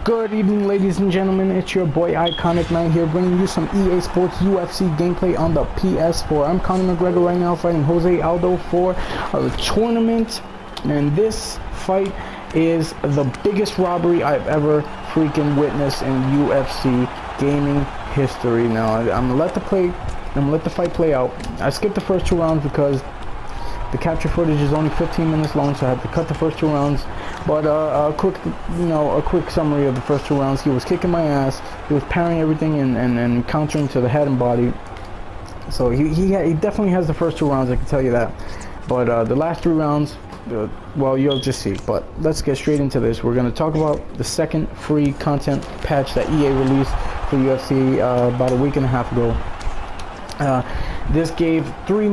Good evening, ladies and gentlemen. It's your boy Iconic Knight here, bringing you some EA Sports UFC gameplay on the PS4. I'm Conor McGregor right now, fighting Jose Aldo for a tournament, and this fight is the biggest robbery I've ever freaking witnessed in UFC gaming history. Now, I'm gonna let the fight play out. I skipped the first 2 rounds because the capture footage is only 15 minutes long, so I had to cut the first 2 rounds. But a quick summary of the first 2 rounds. He was kicking my ass. He was parrying everything and countering to the head and body. So he definitely has the first 2 rounds, I can tell you that. But the last 3 rounds, well, you'll just see. But let's get straight into this. We're going to talk about the second free content patch that EA released for UFC about a week and a half ago. This gave 3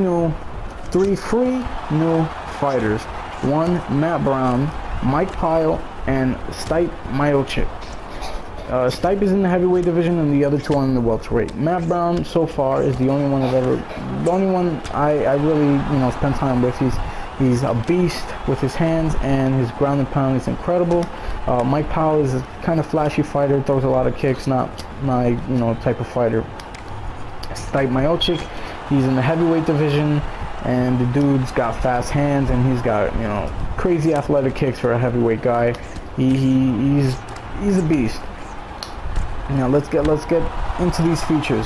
free new fighters. 1, Matt Brown, Mike Pyle, and Stipe Miocic. Stipe is in the heavyweight division, and the other 2 are in the welterweight. Matt Brown so far is the only one I really spend time with. He's a beast with his hands, and his ground and pound is incredible. Mike Pyle is a kind of flashy fighter, throws a lot of kicks, not my type of fighter. Stipe Miocic, he's in the heavyweight division, and the dude's got fast hands, and he's got crazy athletic kicks for a heavyweight guy. He's a beast. Now let's get into these features.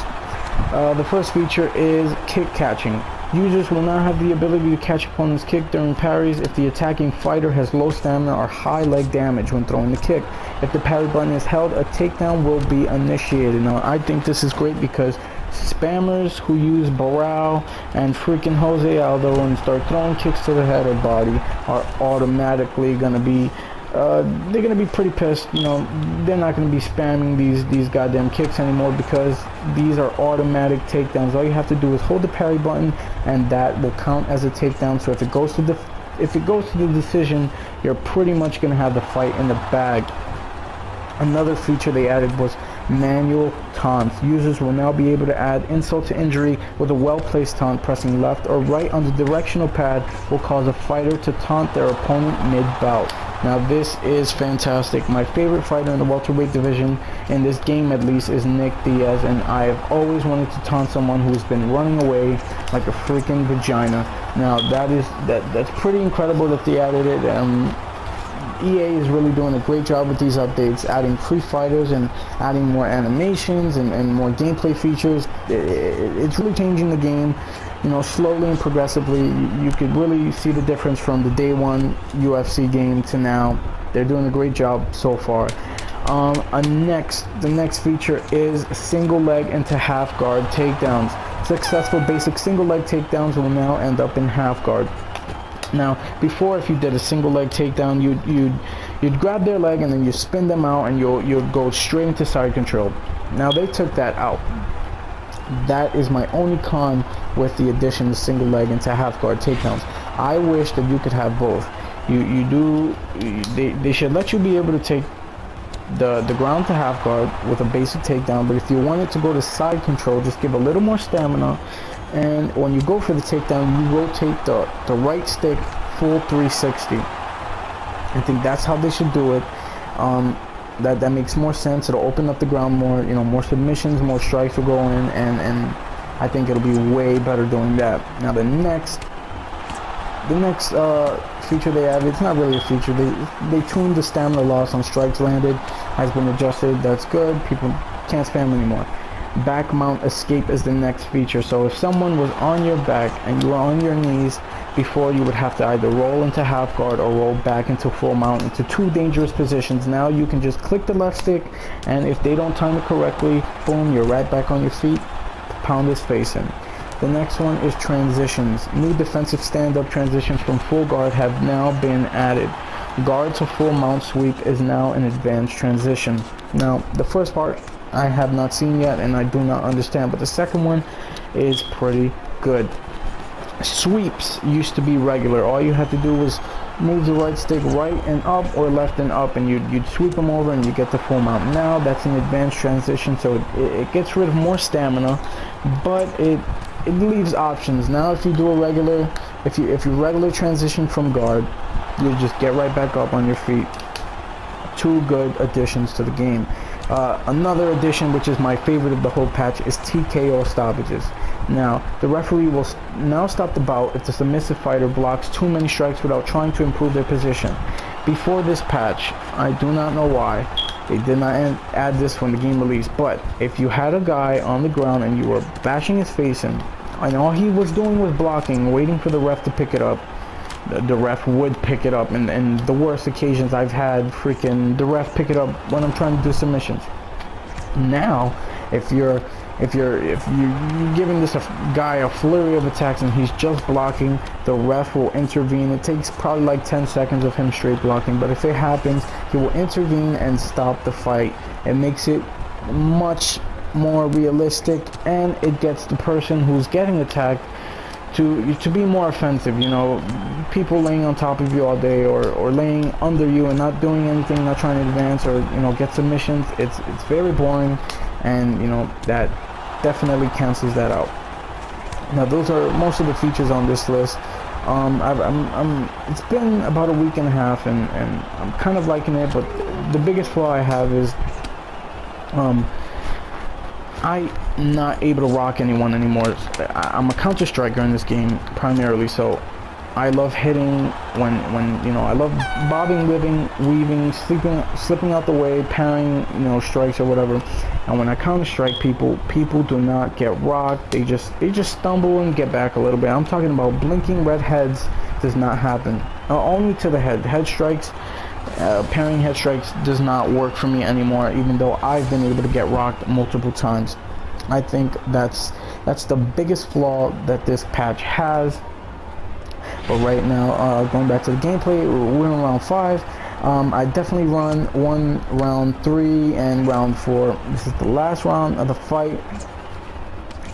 The first feature is kick catching. Users will now have the ability to catch opponents' kick during parries if the attacking fighter has low stamina or high leg damage when throwing the kick. If the parry button is held, a takedown will be initiated. Now I think this is great because spammers who use Barao and freaking Jose Aldo and start throwing kicks to the head or body are automatically gonna be they're gonna be pretty pissed. They're not gonna be spamming these goddamn kicks anymore, because these are automatic takedowns. All you have to do is hold the parry button, and that will count as a takedown. So if it goes to the decision, you're pretty much gonna have the fight in the bag. Another feature they added was manual taunts. Users will now be able to add insult to injury with a well-placed taunt. Pressing left or right on the directional pad will cause a fighter to taunt their opponent mid-bout. Now this is fantastic. My favorite fighter in the welterweight division, in this game at least, is Nick Diaz, and I have always wanted to taunt someone who's been running away like a freaking vagina. Now that's pretty incredible that they added it. EA is really doing a great job with these updates, adding free fighters and adding more animations and more gameplay features. It's really changing the game, slowly and progressively. You could really see the difference from the day 1 UFC game to now. They're doing a great job so far. The next feature is single leg into half guard takedowns. Successful basic single leg takedowns will now end up in half guard. Now, before, if you did a single leg takedown, you'd grab their leg and then you spin them out, and you'd go straight into side control. Now they took that out. That is my only con with the addition of single leg into half guard takedowns. I wish that you could have both. They should let you be able to take the ground to half guard with a basic takedown, but if you want it to go to side control, just give a little more stamina. And when you go for the takedown, you rotate the right stick full 360. I think that's how they should do it. That makes more sense. It'll open up the ground more. More submissions, more strikes will go in, and I think it'll be way better doing that. Now the next feature they added, it's not really a feature. They tuned the stamina loss on strikes landed, has been adjusted. That's good. People can't spam anymore. Back mount escape is the next feature. So if someone was on your back and you were on your knees, before you would have to either roll into half guard or roll back into full mount, into 2 dangerous positions. Now you can just click the left stick, and if they don't time it correctly, boom, you're right back on your feet, pound his face in. The next one is transitions. New defensive stand-up transitions from full guard have now been added. Guard to full mount sweep is now an advanced transition. Now the first part I have not seen yet, and I do not understand, but the second one is pretty good. Sweeps used to be regular. All you had to do was move the right stick right and up or left and up, and you'd sweep them over and you get the full mount. Now that's an advanced transition, so it gets rid of more stamina, but it leaves options. Now if you do a regular, if you regular transition from guard, you just get right back up on your feet. two good additions to the game. Another addition, which is my favorite of the whole patch, is TKO stoppages. Now, the referee will now stop the bout if the submissive fighter blocks too many strikes without trying to improve their position. Before this patch, I do not know why they did not add this when the game released, but if you had a guy on the ground and you were bashing his face in, and all he was doing was blocking, waiting for the ref to pick it up, the ref would pick it up. And the worst occasions I've had, freaking the ref pick it up when I'm trying to do submissions. Now, if you're giving this guy a flurry of attacks and he's just blocking, the ref will intervene. It takes probably like 10 seconds of him straight blocking, but if it happens, he will intervene and stop the fight. It makes it much more realistic, and it gets the person who's getting attacked to be more offensive. You know, people laying on top of you all day, or laying under you and not doing anything, not trying to advance or, you know, get submissions. It's very boring, and you know that definitely cancels that out. Now, those are most of the features on this list. It's been about a week and a half, and I'm kind of liking it, but the biggest flaw I have is I'm not able to rock anyone anymore. I'm a counter striker in this game primarily, so I love hitting when you know, I love bobbing, weaving, slipping out the way, parrying, you know, strikes or whatever. And when I counter strike people do not get rocked. They just stumble and get back a little bit. I'm talking about blinking red heads does not happen. Only to the head strikes. Parrying head strikes does not work for me anymore, even though I've been able to get rocked multiple times. I think that's the biggest flaw that this patch has. But right now, going back to the gameplay, we're in round 5. I definitely run round 3 and round 4. This is the last round of the fight.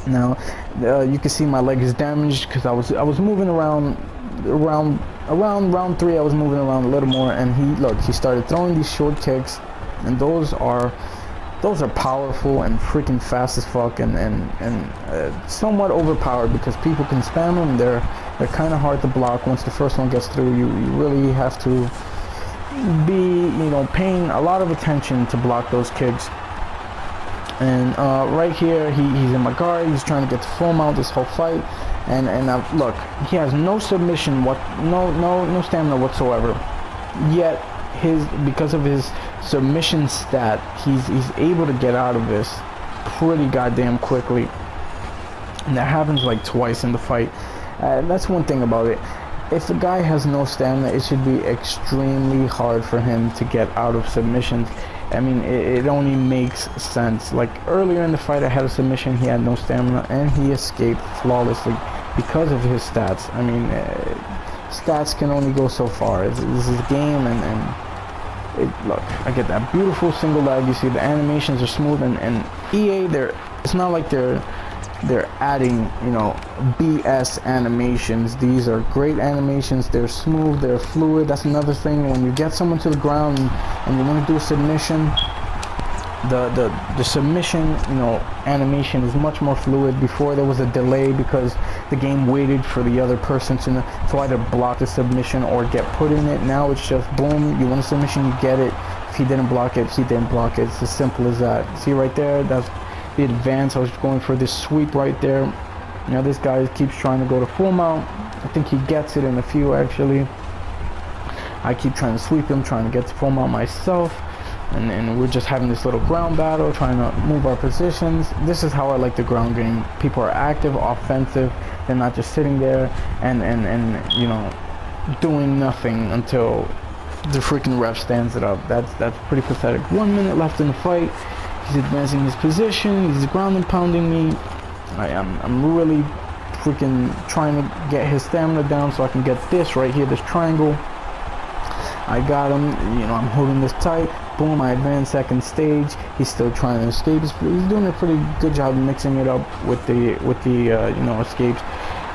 Now, you can see my leg is damaged because I was moving around round 3. I was moving around a little more, and he started throwing these short kicks, and those are powerful and freaking fast as fuck, and somewhat overpowered because people can spam them. They're kind of hard to block. Once the first one gets through, you really have to be, you know, paying a lot of attention to block those kicks. And right here, he's in my guard. He's trying to get to full mount this whole fight, and look, he has no submission, no stamina whatsoever. Yet because of his submission stat, he's able to get out of this pretty goddamn quickly. And that happens like twice in the fight. That's one thing about it. If the guy has no stamina, it should be extremely hard for him to get out of submissions. I mean, it only makes sense. Like earlier in the fight, I had a submission, he had no stamina, and he escaped flawlessly because of his stats. I mean, stats can only go so far. This is a game, look, I get that beautiful single leg. You see the animations are smooth, and EA, it's not like they're adding, you know, BS animations. These are great animations. They're smooth, they're fluid. That's another thing. When you get someone to the ground and you want to do a submission, the submission, you know, animation is much more fluid. Before, there was a delay because the game waited for the other person to either block the submission or get put in it. Now it's just boom, you want a submission, you get it. If he didn't block it, he didn't block it. It's as simple as that. See right there, that's the advance. I was going for this sweep right there. Now this guy keeps trying to go to full mount. I think he gets it in a few, actually. I keep trying to sweep him, trying to get to full mount myself, and we're just having this little ground battle, trying to move our positions. This is how I like the ground game. People are active, offensive. They're not just sitting there and you know, doing nothing until the freaking ref stands it up. That's pretty pathetic. 1 minute left in the fight. He's advancing his position. He's ground and pounding me. I'm really freaking trying to get his stamina down so I can get this right here, this triangle. I got him. You know, I'm holding this tight. Boom, I advance second stage. He's still trying to escape. He's doing a pretty good job mixing it up with the you know, escapes.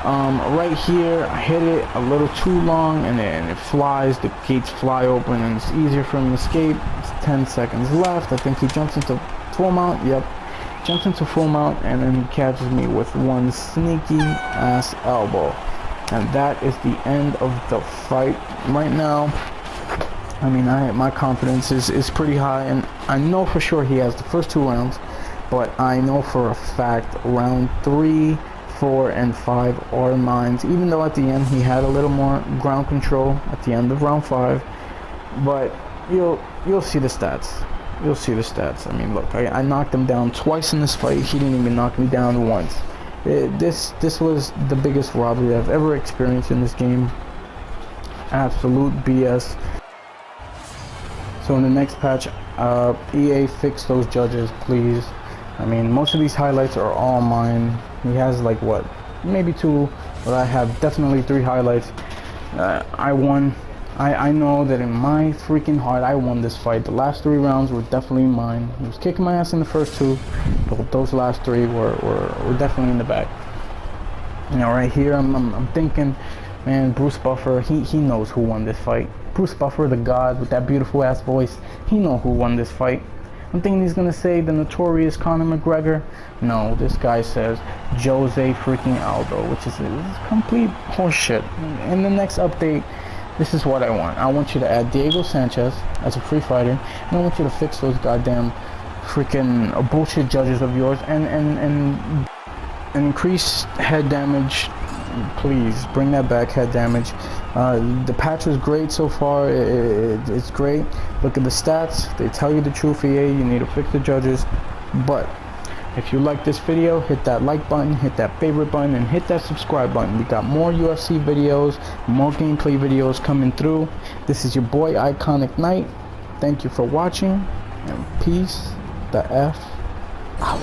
Right here, I hit it a little too long, and it flies. The gates fly open, and it's easier for him to escape. It's 10 seconds left. I think he jumps into full mount. Yep, jumps into full mount, and then he catches me with one sneaky ass elbow, and that is the end of the fight. Right now, I mean, my confidence is pretty high, and I know for sure he has the first 2 rounds, but I know for a fact round 3, 4, and 5 are mine. Even though at the end he had a little more ground control at the end of round 5, but you'll see the stats. You'll see the stats. I mean, look, I knocked him down twice in this fight. He didn't even knock me down once. This was the biggest robbery I've ever experienced in this game. Absolute BS. So in the next patch, EA, fix those judges, please. I mean, most of these highlights are all mine. He has like what, maybe 2, but I have definitely 3 highlights. I won. I know that in my freaking heart I won this fight. The last 3 rounds were definitely mine. He was kicking my ass in the first 2, but those last 3 were definitely in the bag. You know, right here I'm thinking, man, Bruce Buffer, he knows who won this fight. Bruce Buffer, the god with that beautiful ass voice, he know who won this fight. I'm thinking he's gonna say the notorious Conor McGregor. No, this guy says Jose freaking Aldo, which is complete horseshit. In the next update, this is what I want. I want you to add Diego Sanchez as a free fighter, and I want you to fix those goddamn freaking bullshit judges of yours, and increase head damage. Please bring that back, head damage. The patch was great so far. It's great. Look at the stats. They tell you the truth, EA. You need to fix the judges. But if you like this video, hit that like button, hit that favorite button, and hit that subscribe button. We got more UFC videos, more gameplay videos coming through. This is your boy Iconic Knight. Thank you for watching, and peace the F out.